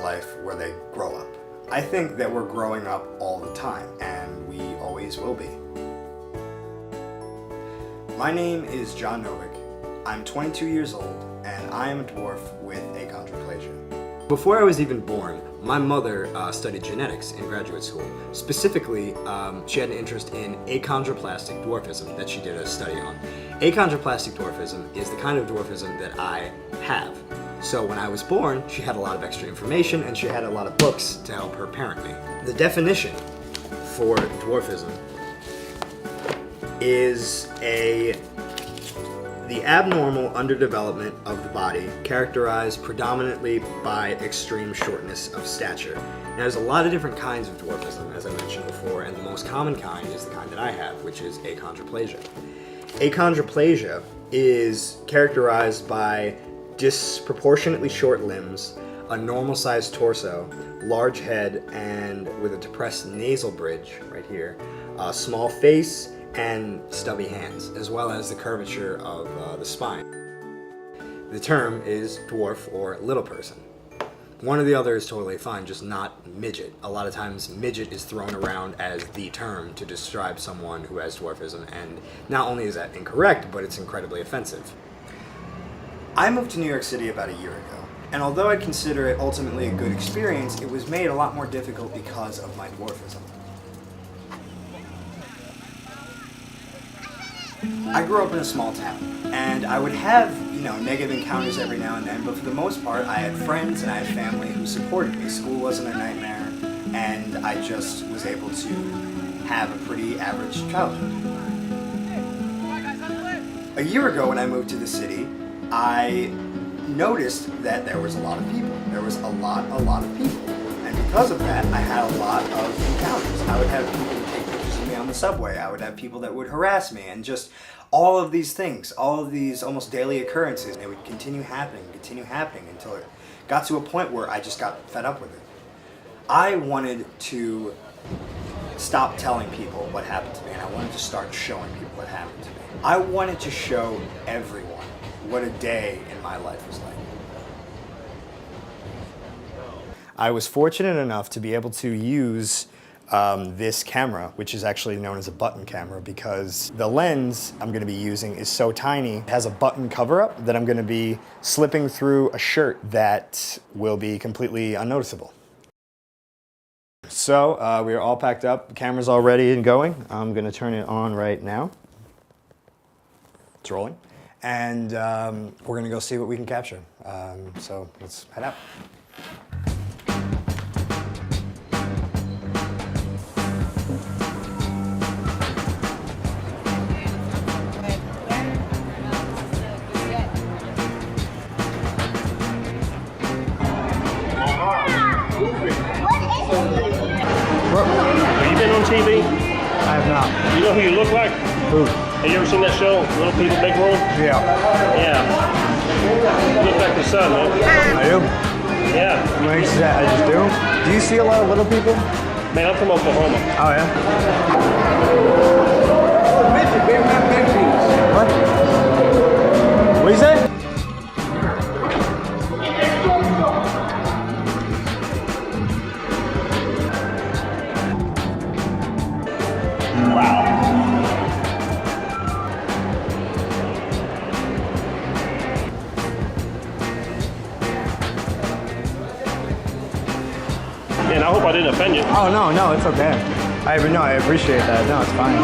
life where they grow up. I think that we're growing up all the time, and we always will be. My name is John Novick. I'm 22 years old, and I am a dwarf with achondroplasia. Before I was even born, my mother studied genetics in graduate school. Specifically, she had an interest in achondroplastic dwarfism that she did a study on. Achondroplastic dwarfism is the kind of dwarfism that I have. So when I was born, she had a lot of extra information and she had a lot of books to help her parent me. The definition for dwarfism is the abnormal underdevelopment of the body characterized predominantly by extreme shortness of stature. Now, there's a lot of different kinds of dwarfism, as I mentioned before, and the most common kind is the kind that I have, which is achondroplasia. Achondroplasia is characterized by disproportionately short limbs, a normal-sized torso, large head, and with a depressed nasal bridge right here, a small face, and stubby hands, as well as the curvature of the spine. The term is dwarf or little person. One or the other is totally fine, just not midget. A lot of times midget is thrown around as the term to describe someone who has dwarfism, and not only is that incorrect, but it's incredibly offensive. I moved to New York City about a year ago, and although I consider it ultimately a good experience, it was made a lot more difficult because of my dwarfism. I grew up in a small town, and I would have, negative encounters every now and then, but for the most part, I had friends and I had family who supported me. School wasn't a nightmare, and I just was able to have a pretty average childhood. A year ago when I moved to the city, I noticed that there was a lot of people. There was a lot of people. And because of that, I had a lot of encounters. I would have people take pictures of me on the subway. I would have people that would harass me, and just all of these things, all of these almost daily occurrences. They would continue happening until it got to a point where I just got fed up with it. I wanted to stop telling people what happened to me, and I wanted to start showing people what happened to me. I wanted to show everyone what a day in my life was like. I was fortunate enough to be able to use this camera, which is actually known as a button camera, because the lens I'm going to be using is so tiny. It has a button cover-up that I'm going to be slipping through a shirt that will be completely unnoticeable. So we are all packed up. The camera's all ready and going. I'm going to turn it on right now. It's rolling. And we're going to go see what we can capture. So let's head out. Have you been on TV? I have not. You know who you look like? Who? Have you ever seen that show, Little People, Big World? Yeah. Yeah. You look like the son, man. I do? Yeah. I just do? Do you see a lot of little people? Man, I'm from Oklahoma. Oh, yeah? What? What is that? Man, I hope I didn't offend you. Oh, no, it's okay. I appreciate that. No, it's fine.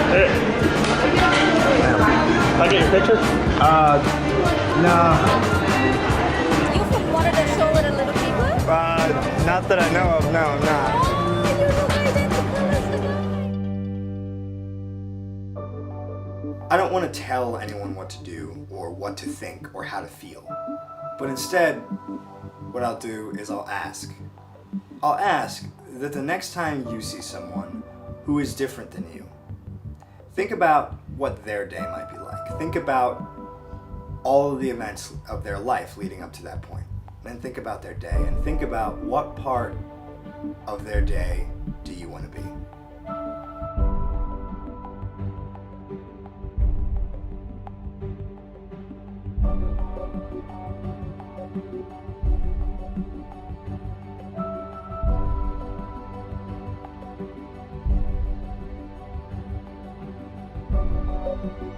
Hey. Can I get your picture? No. You from one of the show with the little people? Not that I know of, no, I'm not. Oh, you look identical as the guy. I don't want to tell anyone what to do or what to think or how to feel. But instead, what I'll do is I'll ask. I'll ask that the next time you see someone who is different than you, think about what their day might be like. Think about all of the events of their life leading up to that point. Then think about their day and think about what part of their day do you want to be. Yeah.